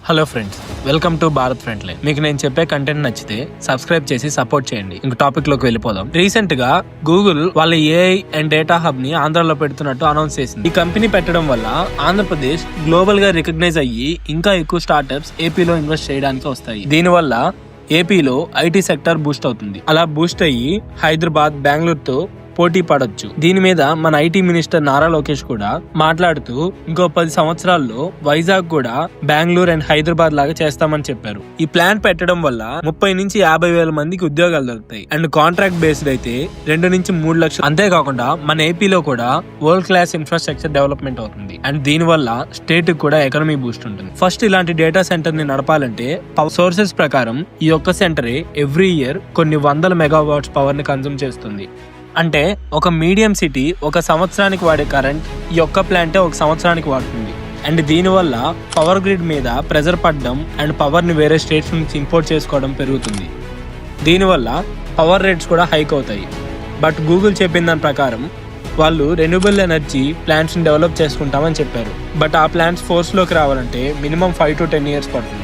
Hello friends, welcome to Bharat front line. మీకు నేను చెప్పే కంటెంట్ నచ్చితే సబ్స్క్రైబ్ చేసి సపోర్ట్ చేయండి. ఇంక టాపిక్ లోకి వెళ్ళిపోదాం. రీసెంట్ గా గూగుల్ వాళ్ళ ఏఐ అండ్ డేటా హబ్ ని ఆంధ్రాలో పెడుతున్నట్టు అనౌన్స్ చేసింది. ఈ కంపెనీ పెట్టడం వల్ల ఆంధ్రప్రదేశ్ గ్లోబల్ గా రికగ్నైజ్ అయ్యి ఇంకా ఎక్కువ స్టార్ట్అప్స్ ఏపీలో ఇన్వెస్ట్ చేయడానికి వస్తాయి. దీనివల్ల ఏపీలో ఐటీ సెక్టర్ బూస్ట్ అవుతుంది. అలా బూస్ట్ అయ్యి హైదరాబాద్, బెంగళూరుతో పోటీ పడొచ్చు. దీని మీద మన ఐటీ మినిస్టర్ నారా లోకేష్ కూడా మాట్లాడుతూ ఇంకో 10 సంవత్సరాల్లో వైజాగ్ కూడా బెంగళూరు అండ్ హైదరాబాద్ లాగా చేస్తామని చెప్పారు. ఈ ప్లాన్ పెట్టడం వల్ల 30 నుంచి 50,000 మందికి ఉద్యోగాలు దొరుకుతాయి. అండ్ కాంట్రాక్ట్ బేస్డ్ అయితే 2 నుంచి 3 లక్షలు. అంతేకాకుండా మన ఏపీలో కూడా వరల్డ్ క్లాస్ ఇన్ఫ్రాస్ట్రక్చర్ డెవలప్మెంట్ అవుతుంది. అండ్ దీని వల్ల స్టేట్ కూడా ఎకనమీ బూస్ట్ ఉంటుంది. ఫస్ట్ ఇలాంటి డేటా సెంటర్ ని నడపాలంటే సోర్సెస్ ప్రకారం ఈ ఒక్క సెంటరే ఎవ్రీ ఇయర్ కొన్ని 100 మెగావాట్స్ పవర్ ని కన్జ్యూమ్ చేస్తుంది. అంటే ఒక మీడియం సిటీ ఒక సంవత్సరానికి వాడే కరెంట్ ఈ ఒక్క ప్లాంటే ఒక సంవత్సరానికి వాడుతుంది. అండ్ దీనివల్ల పవర్ గ్రిడ్ మీద ప్రెజర్ పడడం అండ్ పవర్ ని వేరే స్టేట్స్ నుంచి ఇంపోర్ట్ చేసుకోవడం పెరుగుతుంది. దీనివల్ల పవర్ రేట్స్ కూడా హైక్ అవుతాయి. బట్ గూగుల్ చెప్పిన దాని ప్రకారం వాళ్ళు రెన్యూబుల్ ఎనర్జీ ప్లాంట్స్ ని డెవలప్ చేసుకుంటామని చెప్పారు. బట్ ఆ ప్లాంట్స్ ఫోర్స్ లోకి రావాలంటే మినిమం 5 to 10 years పడుతుంది.